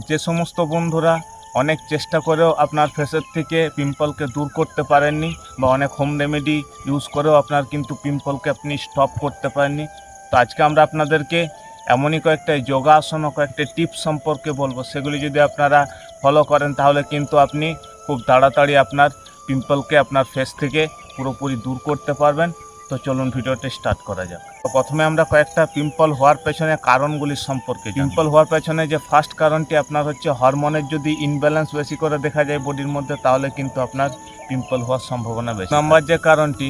যে সমস্ত বন্ধুরা অনেক চেষ্টা করেও আপনার ফেসের থেকে পিম্পলকে দূর করতে পারেননি বা অনেক হোম রেমেডি ইউজ করেও আপনার কিন্তু পিম্পলকে আপনি স্টপ করতে পারেননি, তো আজকে আমরা আপনাদেরকে এমনই কয়েকটা যোগাসন ও কয়েকটা টিপস সম্পর্কে বলবো। সেগুলি যদি আপনারা ফলো করেন তাহলে কিন্তু আপনি খুব তাড়াতাড়ি আপনার পিম্পলকে আপনার ফেস থেকে পুরোপুরি দূর করতে পারবেন। তো চলুন ভিডিওটি স্টার্ট করা যাক। তো প্রথমে আমরা কয়েকটা পিম্পল হওয়ার পেছনে কারণগুলি সম্পর্কে জানব। পিম্পল হওয়ার পেছনে যে ফার্স্ট কারণটি আপনার হচ্ছে হরমোনের যদি ইনব্যালেন্স বেশি করে দেখা যায় বডির মধ্যে, তাহলে কিন্তু আপনার পিম্পল হওয়ার সম্ভাবনা বেশি। নম্বর যে কারণটি,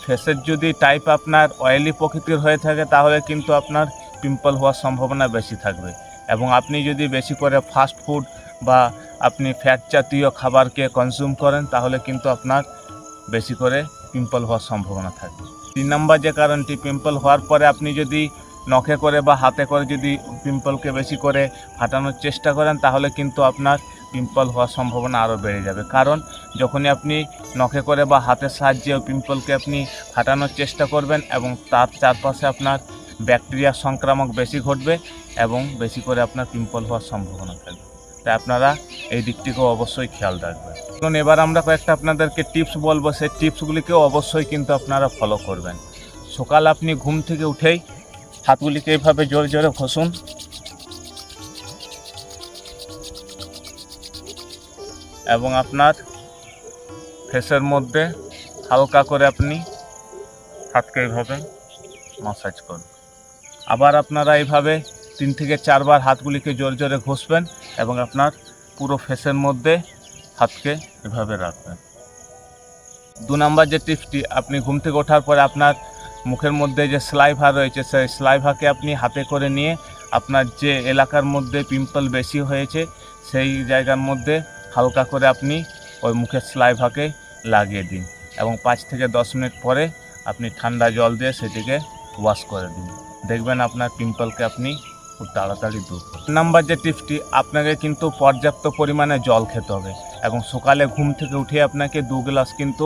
ফেসের যদি টাইপ আপনার অয়েলি প্রকৃতির হয়ে থাকে তাহলে কিন্তু আপনার পিম্পল হওয়ার সম্ভাবনা বেশি থাকবে। এবং আপনি যদি বেশি করে ফাস্ট ফুড বা আপনি ফ্যাট জাতীয় খাবারকে কনজিউম করেন তাহলে কিন্তু আপনার বেশি করে পিম্পল হওয়ার সম্ভাবনা থাকবে। 3 নম্বর যে কারণটি, পিম্পল হওয়ার পরে আপনি যদি নখে করে বা হাতে করে যদি পিম্পলকে বেশি করে ফাটানোর চেষ্টা করেন তাহলে কিন্তু আপনার পিম্পল হওয়ার সম্ভাবনা আরও বেড়ে যাবে। কারণ যখনই আপনি নখে করে বা হাতের সাহায্যে পিম্পলকে আপনি ফাটানোর চেষ্টা করবেন এবং তার চারপাশে আপনার ব্যাকটেরিয়া সংক্রামক বেশি ঘটবে এবং বেশি করে আপনার পিম্পল হওয়ার সম্ভাবনা থাকবে। তাই আপনারা এই দিকটিকেও অবশ্যই খেয়াল রাখবেন। কারণ এবার আমরা কয়েকটা আপনাদেরকে টিপস বলবো, সেই টিপসগুলিকেও অবশ্যই কিন্তু আপনারা ফলো করবেন। সকাল আপনি ঘুম থেকে উঠেই হাতগুলিকে এইভাবে জোরে জোরে ঘষুন এবং আপনার ফেসের মধ্যে হালকা করে আপনি হাতকে এইভাবে মাসাজ করুন। আবার আপনারা এইভাবে 3 থেকে 4 বার হাতগুলিকে জোরে জোরে ঘষবেন এবং আপনার পুরো ফেসের মধ্যে হাতকে এভাবে রাখবেন। 2 নম্বর যে টিপসটি, আপনি ঘুম থেকে ওঠার পরে আপনার মুখের মধ্যে যে স্লাইভা রয়েছে সেই স্লাইভাকে আপনি হাতে করে নিয়ে আপনার যে এলাকার মধ্যে পিম্পল বেশি হয়েছে সেই জায়গার মধ্যে হালকা করে আপনি ওই মুখের স্লাইভাকে লাগিয়ে দিন এবং 5 থেকে 10 মিনিট পরে আপনি ঠান্ডা জল দিয়ে সেটিকে ওয়াশ করে দিন। দেখবেন আপনার পিম্পলকে আপনি খুব তাড়াতাড়ি দূর করবেন। নাম্বার যে টিপসটি, আপনাকে কিন্তু পর্যাপ্ত পরিমাণে জল খেতে হবে এবং সকালে ঘুম থেকে উঠে আপনাকে 2 গ্লাস কিন্তু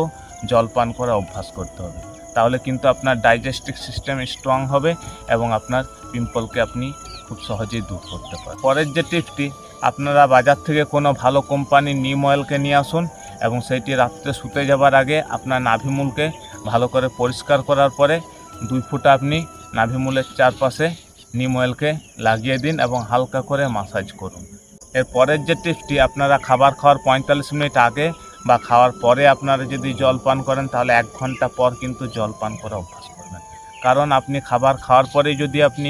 জল পান করা অভ্যাস করতে হবে। তাহলে কিন্তু আপনার ডাইজেস্টিভ সিস্টেম স্ট্রং হবে এবং আপনার পিম্পলকে আপনি খুব সহজেই দূর করতে পারেন। পরের যে টিপসটি, আপনারা বাজার থেকে কোনো ভালো কোম্পানির নিম অয়েলকে নিয়ে আসুন এবং সেইটি রাত্রে শুতে যাবার আগে আপনার নাভিমূলকে ভালো করে পরিষ্কার করার পরে 2 ফোঁটা আপনি নাভিমূলের চারপাশে নিম অয়েলকে লাগিয়ে দিন এবং হালকা করে মাসাজ করুন। এর পরের যে টিপসটি, আপনারা খাবার খাওয়ার 45 মিনিট আগে বা খাওয়ার পরে আপনারা যদি জল পান করেন তাহলে 1 ঘন্টা পর কিন্তু জল পান করা অভ্যাস করবেন। কারণ আপনি খাবার খাওয়ার পরেই যদি আপনি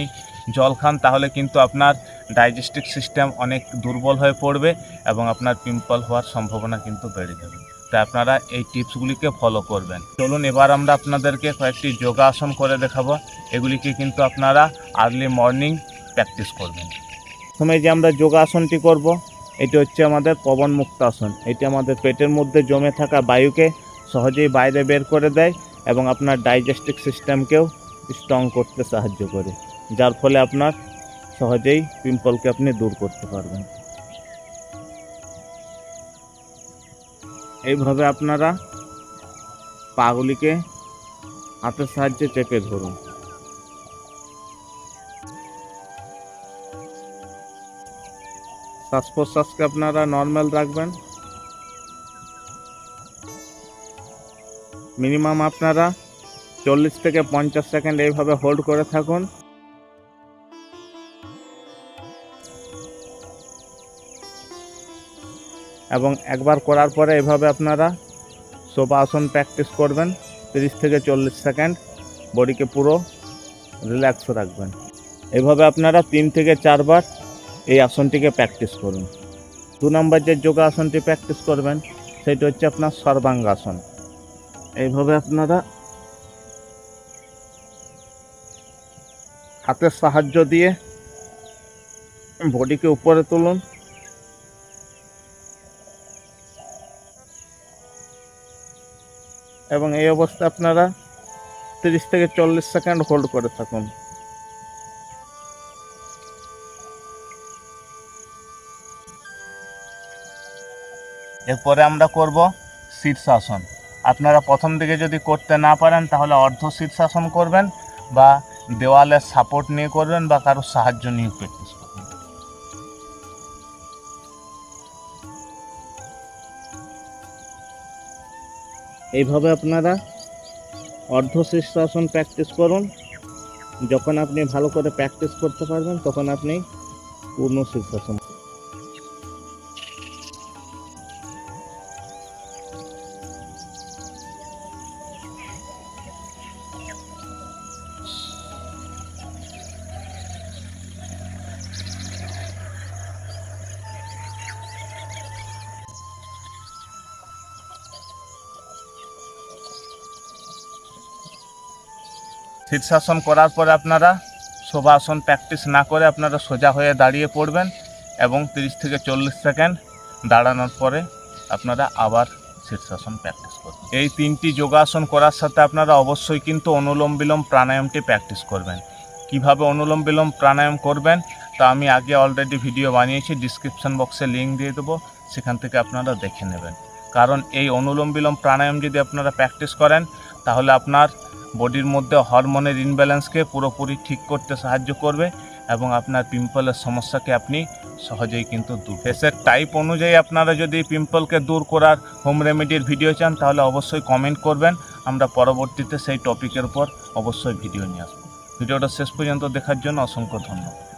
জল খান তাহলে কিন্তু আপনার ডাইজেস্টিভ সিস্টেম অনেক দুর্বল হয়ে পড়বে এবং আপনার পিম্পল হওয়ার সম্ভাবনা কিন্তু বেড়ে যাবে। তাই আপনারা এই টিপসগুলিকে ফলো করবেন। চলুন এবার আমরা আপনাদেরকে কয়েকটি যোগাসন করে দেখাবো। এগুলিকে কিন্তু আপনারা আর্লি মর্নিং প্র্যাকটিস করবেন। প্রথমে যে আমরা যোগাসনটি করব, এটি হচ্ছে আমাদের পবন মুক্তাসন। এটি আমাদের পেটের মধ্যে জমে থাকা বায়ুকে সহজেই বাইরে বের করে দেয় এবং আপনার ডাইজেস্টিভ সিস্টেমকেও স্ট্রং করতে সাহায্য করে, যার ফলে আপনার সহজেই পিম্পলকে আপনি দূর করতে পারবেন। এইভাবে আপনারা পাগুলিকে হাতের সাহায্যে চেপে ধরুন। শ্বাস প্রশ্বাসকে আপনারা নর্মাল রাখবেন। মিনিমাম আপনারা 40 থেকে 50 সেকেন্ড এইভাবে হোল্ড করে থাকুন। এবং একবার করার পরে এভাবে আপনারা শবাসন প্র্যাকটিস করবেন 30 থেকে 40 সেকেন্ড, বডিকে পুরো রিল্যাক্স রাখবেন। এভাবে আপনারা 3 থেকে 4 বার এই আসনটিকে প্র্যাকটিস করুন। 2 নম্বর যে যোগাসনটি প্র্যাকটিস করবেন সেটি হচ্ছে আপনার সর্বাঙ্গাসন। এইভাবে আপনারা হাতের সাহায্য দিয়ে বডিকে উপরে তুলুন এবং এই অবস্থায় আপনারা 30 থেকে 40 সেকেন্ড হোল্ড করে থাকুন। এরপরে আমরা করব শীর্ষাসন। আপনারা প্রথম দিকে যদি করতে না পারেন তাহলে অর্ধ শীর্ষাসন করবেন বা দেওয়ালের সাপোর্ট নিয়ে করবেন বা কারোর সাহায্য নিয়ে প্র্যাকটিস করবেন। এইভাবে আপনারা অর্ধ শীর্ষাসন প্র্যাকটিস করুন। যখন আপনি ভালো করে প্র্যাকটিস করতে পারবেন তখন আপনি পূর্ণ শীর্ষাসন। শীর্ষাসন করার পরে আপনারা শোভাসন প্র্যাকটিস না করে আপনারা সোজা হয়ে দাঁড়িয়ে পড়বেন এবং 30 থেকে 40 সেকেন্ড দাঁড়ানোর পরে আপনারা আবার শীর্ষাসন প্র্যাকটিস করবেন। এই 3টি যোগাসন করার সাথে আপনারা অবশ্যই কিন্তু অনুলোম বিলোম প্রাণায়ামটি প্র্যাকটিস করবেন। কিভাবে অনুলোম বিলোম প্রাণায়াম করবেন তা আমি আগে অলরেডি ভিডিও বানিয়েছি, ডিসক্রিপশন বক্সে লিঙ্ক দিয়ে দেবো, সেখান থেকে আপনারা দেখে নেবেন। কারণ এই অনুলোম বিলোম প্রাণায়াম যদি আপনারা প্র্যাকটিস করেন তাহলে আপনার বডির মধ্যে হরমোনের ইনব্যালেন্সকে পুরোপুরি ঠিক করতে সাহায্য করবে এবং আপনার পিম্পলের সমস্যাকে আপনি সহজেই কিন্তু দূর। ফেসের টাইপ অনুযায়ী আপনারা যদি পিম্পলকে দূর করার হোম রেমেডির ভিডিও চান তাহলে অবশ্যই কমেন্ট করবেন, আমরা পরবর্তীতে সেই টপিকের উপর অবশ্যই ভিডিও নিয়ে আসবো। ভিডিওটা শেষ পর্যন্ত দেখার জন্য অসংখ্য ধন্যবাদ।